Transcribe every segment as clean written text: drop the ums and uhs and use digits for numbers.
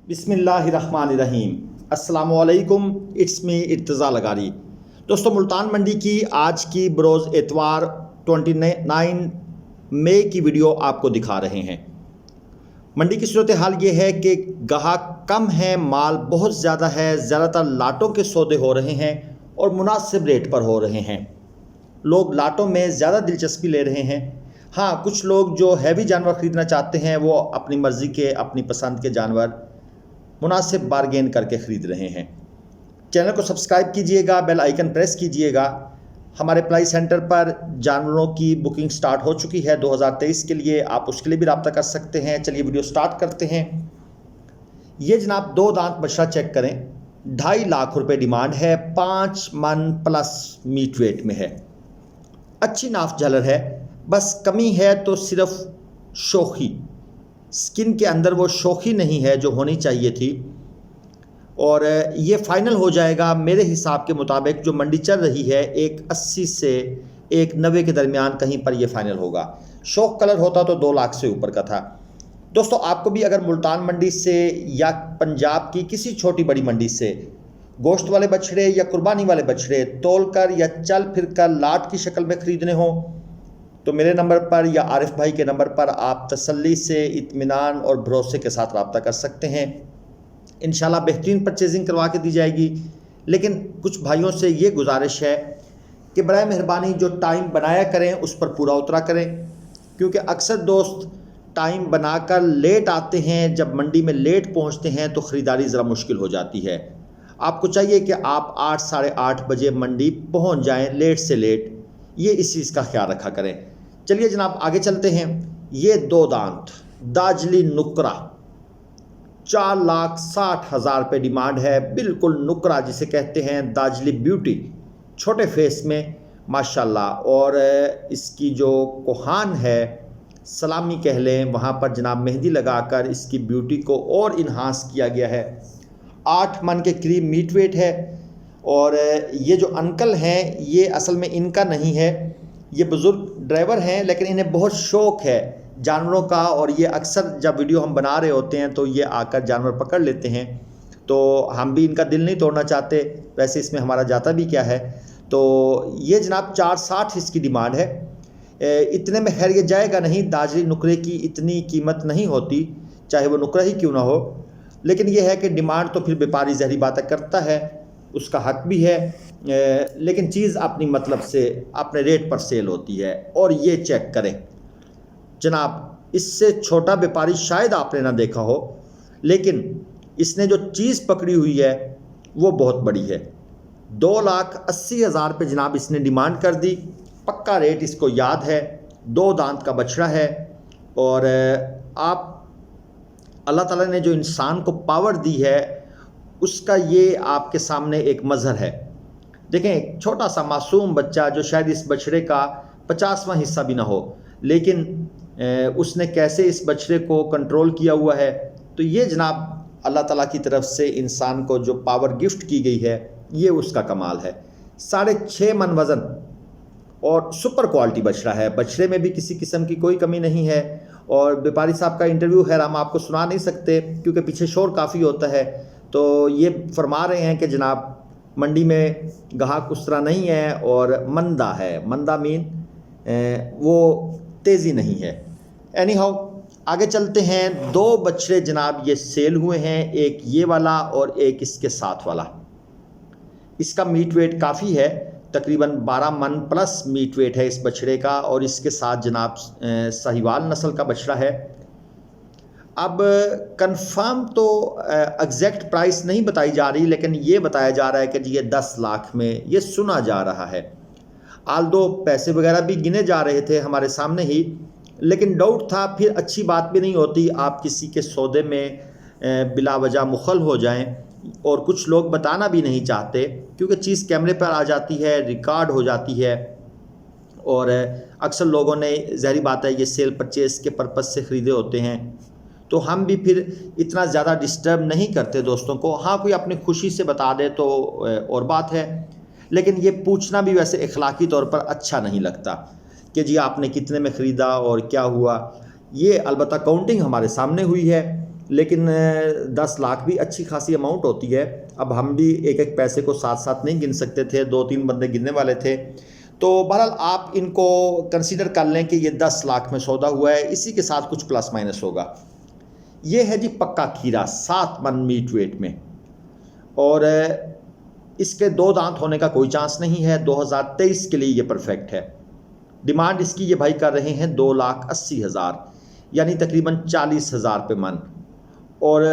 बिस्मिल्लाहिर्रहमानिर्रहीम। अस्सलामुअलैकुम, it's me Irtaza लगारी। दोस्तों, मुल्तान मंडी की आज की बरोज़ एतवार 29 मई की वीडियो आपको दिखा रहे हैं। मंडी की सूरत हाल ये है कि गाहक कम है, माल बहुत ज़्यादा है, ज़्यादातर लाटों के सौदे हो रहे हैं और मुनासिब रेट पर हो रहे हैं। लोग लाटों में ज़्यादा दिलचस्पी ले रहे हैं। हाँ, कुछ लोग जो हैवी जानवर ख़रीदना चाहते हैं वो अपनी मर्ज़ी के, अपनी पसंद के जानवर मुनासिब बारगेन करके ख़रीद रहे हैं। चैनल को सब्सक्राइब कीजिएगा, बेल आइकन प्रेस कीजिएगा। हमारे अप्लाई सेंटर पर जानवरों की बुकिंग स्टार्ट हो चुकी है 2023 के लिए, आप उसके लिए भी रब्ता कर सकते हैं। चलिए वीडियो स्टार्ट करते हैं। ये जनाब 2 दांत बछड़ा चेक करें, 2.5 लाख रुपए डिमांड है, 5 मन प्लस मीट वेट में है। अच्छी नाफ झलर है, बस कमी है तो सिर्फ शोखी, स्किन के अंदर वो शोखी नहीं है जो होनी चाहिए थी। और ये फ़ाइनल हो जाएगा मेरे हिसाब के मुताबिक, जो मंडी चल रही है 180 से 190 के दरमियान कहीं पर ये फ़ाइनल होगा। शौक कलर होता तो 2 लाख से ऊपर का था। दोस्तों, आपको भी अगर मुल्तान मंडी से या पंजाब की किसी छोटी बड़ी मंडी से गोश्त वाले बछड़े या कुर्बानी वाले बछड़े तोल कर या चल फिर कर लाट की शक्ल में ख़रीदने हो तो मेरे नंबर पर या आरिफ भाई के नंबर पर आप तसल्ली से, इत्मीनान और भरोसे के साथ रब्ता कर सकते हैं। इंशाल्लाह बेहतरीन परचेजिंग करवा के दी जाएगी। लेकिन कुछ भाइयों से ये गुजारिश है कि बराए मेहरबानी जो टाइम बनाया करें उस पर पूरा उतरा करें, क्योंकि अक्सर दोस्त टाइम बनाकर लेट आते हैं। जब मंडी में लेट पहुंचते हैं तो ख़रीदारी ज़रा मुश्किल हो जाती है। आपको चाहिए कि आप 8 साढ़े 8 बजे मंडी पहुंच जाएं, लेट से लेट। ये इस चीज़ का ख्याल रखा करें। चलिए जनाब आगे चलते हैं। ये 2 दांत दाजली नुकरा 4,60,000 रुपये डिमांड है। बिल्कुल नुकरा जिसे कहते हैं, दाजली ब्यूटी, छोटे फेस में माशाल्लाह। और इसकी जो कोहान है, सलामी कह लें, वहाँ पर जनाब मेहंदी लगाकर इसकी ब्यूटी को और इन्हांस किया गया है। 8 मन के करीब मीट वेट है। और ये जो अंकल हैं ये असल में इनका नहीं है, ये बुज़ुर्ग ड्राइवर हैं, लेकिन इन्हें बहुत शौक़ है जानवरों का। और ये अक्सर जब वीडियो हम बना रहे होते हैं तो ये आकर जानवर पकड़ लेते हैं, तो हम भी इनका दिल नहीं तोड़ना चाहते। वैसे इसमें हमारा जाता भी क्या है। तो ये जनाब 460 इसकी डिमांड है। इतने में खैर ये जाएगा नहीं, दाजली नुकरे की इतनी कीमत नहीं होती, चाहे वो नुकरा ही क्यों ना हो। लेकिन यह है कि डिमांड तो फिर व्यापारी ज़हरी बातें करता है, उसका हक भी है। लेकिन चीज़ अपनी मतलब से अपने रेट पर सेल होती है। और ये चेक करें जनाब, इससे छोटा व्यापारी शायद आपने ना देखा हो, लेकिन इसने जो चीज़ पकड़ी हुई है वो बहुत बड़ी है। 2,80,000 रुपये जनाब इसने डिमांड कर दी। पक्का रेट इसको याद है। 2 दांत का बछड़ा है। और आप अल्लाह ताला ने जो इंसान को पावर दी है उसका ये आपके सामने एक मज़हर है। देखें, एक छोटा सा मासूम बच्चा जो शायद इस बछड़े का 50वां हिस्सा भी ना हो, लेकिन उसने कैसे इस बछड़े को कंट्रोल किया हुआ है। तो ये जनाब अल्लाह ताला की तरफ से इंसान को जो पावर गिफ्ट की गई है, ये उसका कमाल है। 6.5 मन वज़न और सुपर क्वालिटी बछड़ा है। बछड़े में भी किसी किस्म की कोई कमी नहीं है। और व्यापारी साहब का इंटरव्यू है, हम आपको सुना नहीं सकते क्योंकि पीछे शोर काफ़ी होता है। तो ये फरमा रहे हैं कि जनाब मंडी में गाहक उस तरह नहीं है और मंदा है। मंदा मीन वो तेज़ी नहीं है। एनी हाउ आगे चलते हैं। 2 बछड़े जनाब ये सेल हुए हैं, एक ये वाला और एक इसके साथ वाला। इसका मीट वेट काफ़ी है, तकरीबन 12 मन प्लस मीट वेट है इस बछड़े का। और इसके साथ जनाब साहिवाल नस्ल का बछड़ा है। अब कंफर्म तो एग्जैक्ट प्राइस नहीं बताई जा रही, लेकिन ये बताया जा रहा है कि जी ये 10 लाख में ये सुना जा रहा है। आल्दो पैसे वगैरह भी गिने जा रहे थे हमारे सामने ही, लेकिन डाउट था। फिर अच्छी बात भी नहीं होती आप किसी के सौदे में बिला वजह मुखल हो जाएं। और कुछ लोग बताना भी नहीं चाहते क्योंकि चीज़ कैमरे पर आ जाती है, रिकॉर्ड हो जाती है। और अक्सर लोगों ने, ज़ाहिर बात है, ये सेल परचेज़ के पर्पज़ से ख़रीदे होते हैं, तो हम भी फिर इतना ज़्यादा डिस्टर्ब नहीं करते दोस्तों को। हाँ, कोई अपनी खुशी से बता दे तो और बात है, लेकिन ये पूछना भी वैसे अखलाकी तौर पर अच्छा नहीं लगता कि जी आपने कितने में ख़रीदा और क्या हुआ। ये अलबत्ता काउंटिंग हमारे सामने हुई है, लेकिन 10 लाख भी अच्छी खासी अमाउंट होती है। अब हम भी एक एक पैसे को साथ साथ नहीं गिन सकते थे, 2-3 बंदे गिनने वाले थे। तो बहरहाल आप इनको कंसीडर कर लें कि ये 10 लाख में सौदा हुआ है, इसी के साथ कुछ प्लस माइनस होगा। ये है जी पक्का खीरा 7 मन मीट वेट में, और इसके 2 दांत होने का कोई चांस नहीं है। 2023 के लिए ये परफेक्ट है। डिमांड इसकी ये भाई कर रहे हैं 2,80,000, यानी तकरीबन 40,000 पे मन, और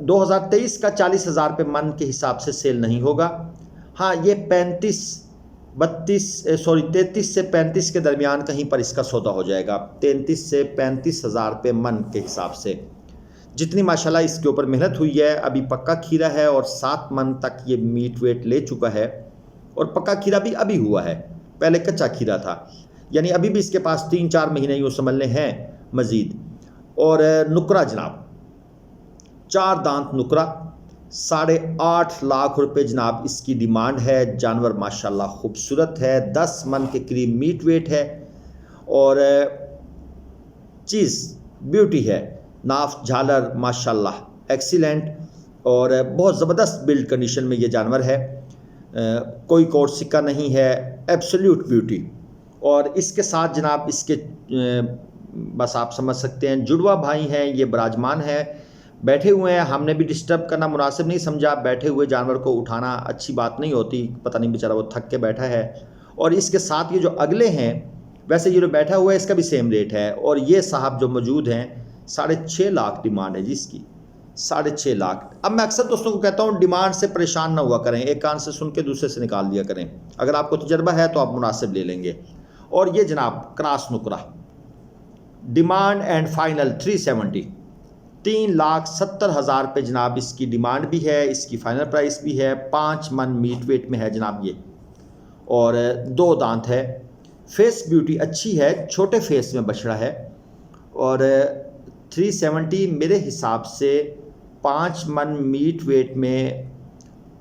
2023 का 40,000 पे मन के हिसाब से सेल नहीं होगा। हाँ, ये 33 से 35 के दरमियान कहीं पर इसका सौदा हो जाएगा, 33 से 35,000 पे मन के हिसाब से। जितनी माशाल्लाह इसके ऊपर मेहनत हुई है, अभी पक्का खीरा है और 7 मन तक ये मीट वेट ले चुका है, और पक्का खीरा भी अभी हुआ है, पहले कच्चा खीरा था, यानी अभी भी इसके पास 3-4 महीने यूँ समझ लें हैं मज़ीद। और नुकरा जनाब 4 दांत नुकरा, 8.5 लाख रुपए जनाब इसकी डिमांड है। जानवर माशाल्लाह खूबसूरत है, 10 मन के करीब मीट वेट है, और चीज़ ब्यूटी है। नाफ झालर माशाल्लाह एक्सीलेंट, और बहुत ज़बरदस्त बिल्ड कंडीशन में ये जानवर है। कोई कोट सिक्का नहीं है, एब्सोल्यूट ब्यूटी। और इसके साथ जनाब इसके बस आप समझ सकते हैं जुड़वा भाई हैं, ये बराजमान है, बैठे हुए हैं। हमने भी डिस्टर्ब करना मुनासिब नहीं समझा, बैठे हुए जानवर को उठाना अच्छी बात नहीं होती, पता नहीं बेचारा वो थक के बैठा है। और इसके साथ ये जो अगले हैं, वैसे ये जो बैठा हुआ है इसका भी सेम रेट है, और ये साहब जो मौजूद हैं 6.5 लाख डिमांड है जी इसकी, 6.5 लाख। अब मैं अक्सर दोस्तों को कहता हूँ डिमांड से परेशान ना हुआ करें, एक कान से सुन के दूसरे से निकाल दिया करें। अगर आपको तजर्बा है तो आप मुनासिब ले लेंगे। और ये जनाब क्रॉस नुकरा, डिमांड एंड फाइनल 370, 3,70,000 पे जनाब इसकी डिमांड भी है, इसकी फाइनल प्राइस भी है। 5 मन मीट वेट में है जनाब ये, और 2 दांत है। फेस ब्यूटी अच्छी है, छोटे फेस में बछड़ा है, और 370 मेरे हिसाब से 5 मन मीट वेट में,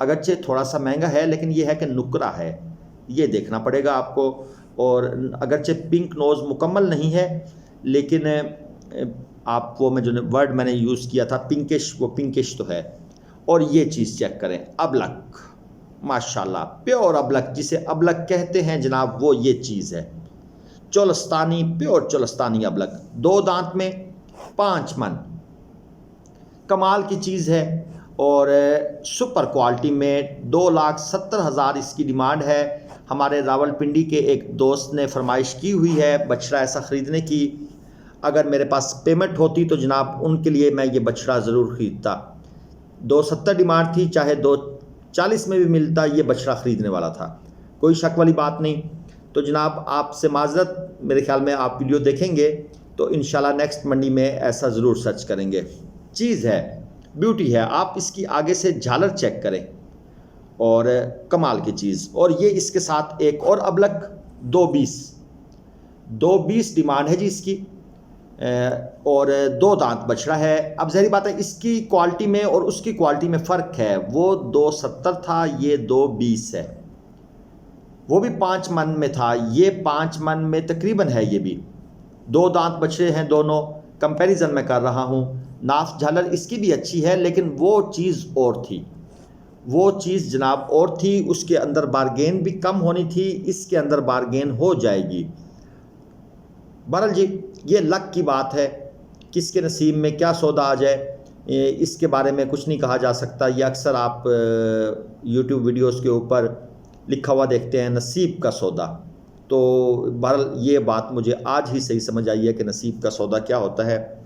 अगरचे थोड़ा सा महंगा है, लेकिन ये है कि नुकरा है, ये देखना पड़ेगा आपको। और अगरचे पिंक नोज़ मुकम्मल नहीं है, लेकिन आप वो मैं जो वर्ड मैंने यूज़ किया था पिंकिश, वो पिंकिश तो है। और ये चीज़ चेक करें, अबलक माशाल्लाह प्योर अबलक, जिसे अबलक कहते हैं जनाब, वो ये चीज़ है। चोलस्तानी, प्योर चोलस्तानी अबलक, 2 दांत में, 5 मन, कमाल की चीज़ है। और सुपर क्वालिटी में 2,70,000 इसकी डिमांड है। हमारे रावलपिंडी के एक दोस्त ने फरमाइश की हुई है बछड़ा ऐसा ख़रीदने की। अगर मेरे पास पेमेंट होती तो जनाब उनके लिए मैं ये बछड़ा ज़रूर ख़रीदता। 270 डिमांड थी, चाहे 240 में भी मिलता, ये बछड़ा ख़रीदने वाला था, कोई शक वाली बात नहीं। तो जनाब आपसे माज़रत, मेरे ख्याल में आप वीडियो देखेंगे तो इंशाल्लाह नेक्स्ट मंडी में ऐसा ज़रूर सर्च करेंगे। चीज़ है, ब्यूटी है, आप इसकी आगे से झालर चेक करें, और कमाल की चीज़। और ये इसके साथ एक और अबलक 220 डिमांड है जी इसकी, और 2 दांत बछड़ा है। अब ज़ाहिर बात है इसकी क्वालिटी में और उसकी क्वालिटी में फ़र्क है, वो 270 था, ये 220 है। वो भी 5 मन में था, ये 5 मन में तकरीबन है। ये भी 2 दांत बछड़े हैं दोनों, कंपैरिजन में कर रहा हूँ। नाफ झालर इसकी भी अच्छी है, लेकिन वो चीज़ और थी, वो चीज़ जनाब और थी। उसके अंदर बारगेन भी कम होनी थी, इसके अंदर बारगेन हो जाएगी। बहरहाल जी ये लक की बात है, किसके नसीब में क्या सौदा आ जाए इसके बारे में कुछ नहीं कहा जा सकता। ये अक्सर आप YouTube वीडियोस के ऊपर लिखा हुआ देखते हैं, नसीब का सौदा। तो बहरहाल ये बात मुझे आज ही सही समझ आई है कि नसीब का सौदा क्या होता है।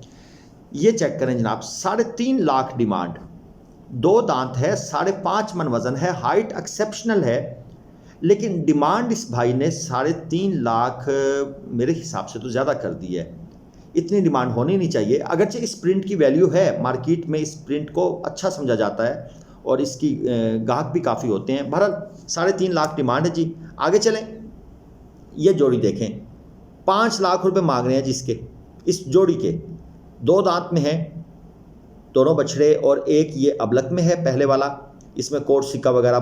ये चेक करें जनाब, 3.5 लाख डिमांड, 2 दांत है, 5.5 मन वज़न है, हाइट एक्सेप्शनल है, लेकिन डिमांड इस भाई ने 3.5 लाख मेरे हिसाब से तो ज़्यादा कर दी है। इतनी डिमांड होनी नहीं चाहिए। अगरचे इस प्रिंट की वैल्यू है, मार्केट में इस प्रिंट को अच्छा समझा जाता है और इसकी गाहक भी काफ़ी होते हैं। बहरहाल 3.5 लाख डिमांड है जी। आगे चलें, ये जोड़ी देखें, 5 लाख रुपए मांग रहे हैं जिसके, इस जोड़ी के 2 दांत में है दोनों बछड़े, और एक ये अबलक में है पहले वाला, इसमें कोट सिक्का वगैरह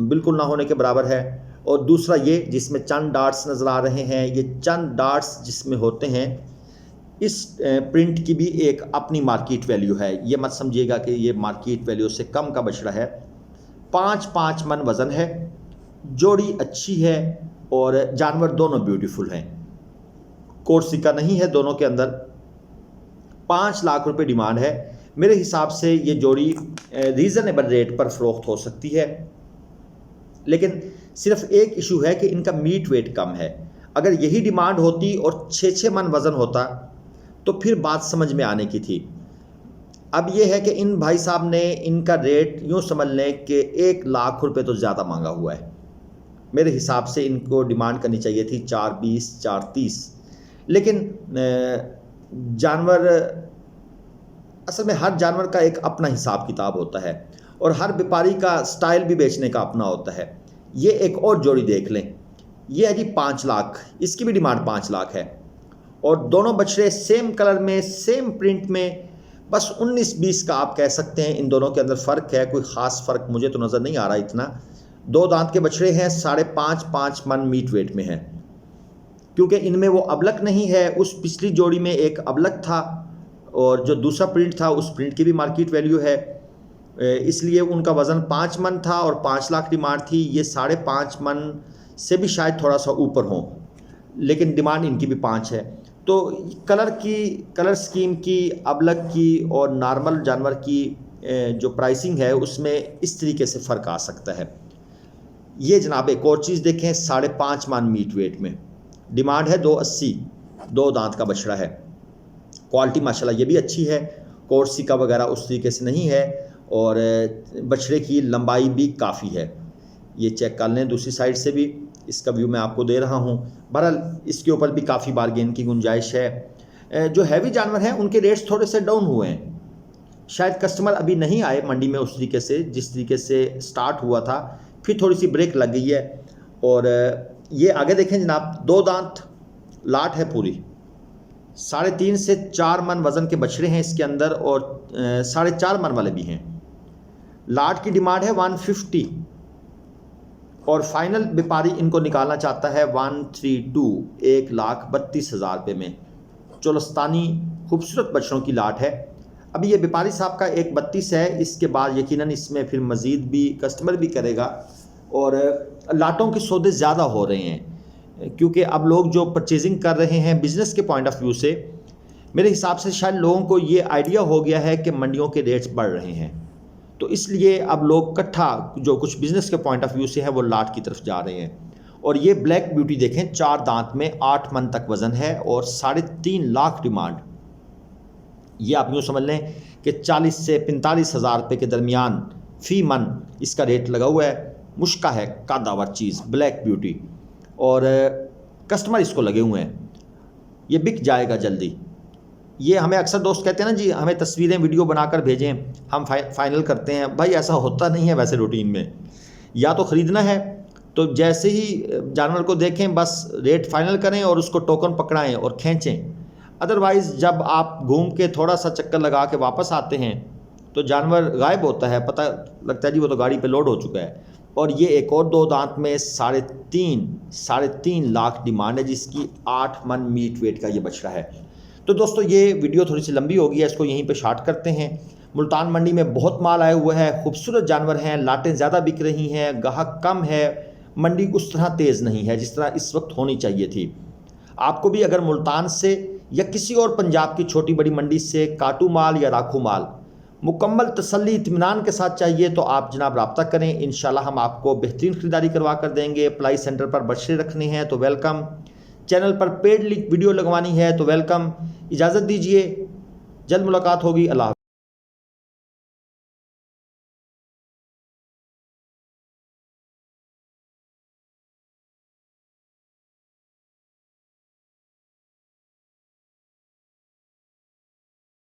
बिल्कुल ना होने के बराबर है। और दूसरा ये जिसमें चंद डार्ट्स नज़र आ रहे हैं, ये चंद डार्ट्स जिसमें होते हैं, इस प्रिंट की भी एक अपनी मार्केट वैल्यू है, ये मत समझिएगा कि ये मार्केट वैल्यू से कम का बछड़ा है। 5 मन वज़न है, जोड़ी अच्छी है और जानवर दोनों ब्यूटीफुल हैं, कोर्सिका नहीं है दोनों के अंदर। 5 लाख रुपए डिमांड है। मेरे हिसाब से ये जोड़ी रीज़नेबल रेट पर फ़रोख्त हो सकती है, लेकिन सिर्फ एक इशू है कि इनका मीट वेट कम है। अगर यही डिमांड होती और 6 मन वज़न होता तो फिर बात समझ में आने की थी। अब ये है कि इन भाई साहब ने इनका रेट यूँ समझ लें कि 1 लाख रुपए तो ज़्यादा मांगा हुआ है। मेरे हिसाब से इनको डिमांड करनी चाहिए थी 420 430, लेकिन जानवर असल में हर जानवर का एक अपना हिसाब किताब होता है और हर व्यापारी का स्टाइल भी बेचने का अपना होता है। ये एक और जोड़ी देख लें, ये है जी 5 लाख, इसकी भी डिमांड 5 लाख है और दोनों बछड़े सेम कलर में, सेम प्रिंट में, बस 19-20 का आप कह सकते हैं इन दोनों के अंदर फ़र्क है। कोई ख़ास फ़र्क मुझे तो नज़र नहीं आ रहा इतना। 2 दांत के बछड़े हैं, 5.5 मन मीट वेट में हैं, क्योंकि इनमें वो अबलक नहीं है। उस पिछली जोड़ी में एक अबलक था और जो दूसरा प्रिंट था उस प्रिंट की भी मार्केट वैल्यू है, इसलिए उनका वज़न 5 मन था और 5 लाख डिमांड थी। ये 5.5 मन से भी शायद थोड़ा सा ऊपर हो, लेकिन डिमांड इनकी भी 5 है। तो कलर स्कीम की, अबलक की और नॉर्मल जानवर की जो प्राइसिंग है उसमें इस तरीके से फ़र्क आ सकता है। ये जनाब एक और चीज़ देखें, 5.5 मन मीट वेट में डिमांड है 280, 2 दांत का बछड़ा है। क्वालिटी माशाल्लाह ये भी अच्छी है, कोर्सिका वगैरह उस तरीके से नहीं है और बछड़े की लंबाई भी काफ़ी है। ये चेक कर लें, दूसरी साइड से भी इसका व्यू मैं आपको दे रहा हूँ। बहरहाल इसके ऊपर भी काफ़ी बारगेन की गुंजाइश है। जो हैवी जानवर हैं उनके रेट्स थोड़े से डाउन हुए हैं, शायद कस्टमर अभी नहीं आए मंडी में उस तरीके से जिस तरीके से स्टार्ट हुआ था, फिर थोड़ी सी ब्रेक लग गई है। और ये आगे देखें जनाब, 2 दांत लाट है पूरी, 3.5 से 4 मन वज़न के बछड़े हैं इसके अंदर और 4.5 मन वाले भी हैं। लाट की डिमांड है 150 और फाइनल व्यापारी इनको निकालना चाहता है 132, 1,32,000 रुपये में। चोलस्तानी खूबसूरत बछड़ों की लाट है। अभी ये व्यापारी साहब का 132 है, इसके बाद यकीनन इसमें फिर मज़ीद भी कस्टमर भी करेगा और लाटों के सौदे ज़्यादा हो रहे हैं, क्योंकि अब लोग जो परचेजिंग कर रहे हैं बिज़नेस के पॉइंट ऑफ व्यू से, मेरे हिसाब से शायद लोगों को ये आइडिया हो गया है कि मंडियों के रेट्स बढ़ रहे हैं, तो इसलिए अब लोग इकट्ठा जो कुछ बिज़नेस के पॉइंट ऑफ व्यू से है वो लाट की तरफ जा रहे हैं। और ये ब्लैक ब्यूटी देखें, 4 दांत में 8 मन तक वज़न है और 3.5 लाख डिमांड। ये आप यूँ समझ लें कि 40 से 45,000 रुपये के दरमियान फ़ी मन इसका रेट लगा हुआ है। मुश्का है, कादावर चीज़, ब्लैक ब्यूटी, और कस्टमर इसको लगे हुए हैं। ये बिक जाएगा जल्दी। ये हमें अक्सर दोस्त कहते हैं ना जी, हमें तस्वीरें वीडियो बनाकर भेजें, हम फाइनल करते हैं। भाई ऐसा होता नहीं है वैसे रूटीन में। या तो ख़रीदना है तो जैसे ही जानवर को देखें बस रेट फाइनल करें और उसको टोकन पकड़ाएं और खींचें। अदरवाइज़ जब आप घूम के थोड़ा सा चक्कर लगा के वापस आते हैं तो जानवर गायब होता है, पता लगता है जी वो तो गाड़ी पे लोड हो चुका है। और ये एक और 2 दांत में 3.5 लाख डिमांड है, जिसकी 8 मन मीट वेट का ये बछड़ा है। तो दोस्तों ये वीडियो थोड़ी सी लंबी हो गई है, इसको यहीं पे शार्ट करते हैं। मुल्तान मंडी में बहुत माल आया हुआ है, खूबसूरत जानवर हैं, लाटें ज़्यादा बिक रही हैं, गाहक कम है, मंडी उस तरह तेज़ नहीं है जिस तरह इस वक्त होनी चाहिए थी। आपको भी अगर मुल्तान से या किसी और पंजाब की छोटी बड़ी मंडी से काटू माल या राखू माल मुकम्मल तसल्ली इत्मीनान के साथ चाहिए तो आप जनाब रब्ता करें। इंशाल्लाह हम आपको बेहतरीन ख़रीदारी करवा कर देंगे। अप्लाई सेंटर पर बछड़े रखने हैं तो वेलकम, चैनल पर पेड वीडियो लगवानी है तो वेलकम। इजाज़त दीजिए, जल्द मुलाकात होगी। अल्लाह हाफ़िज़।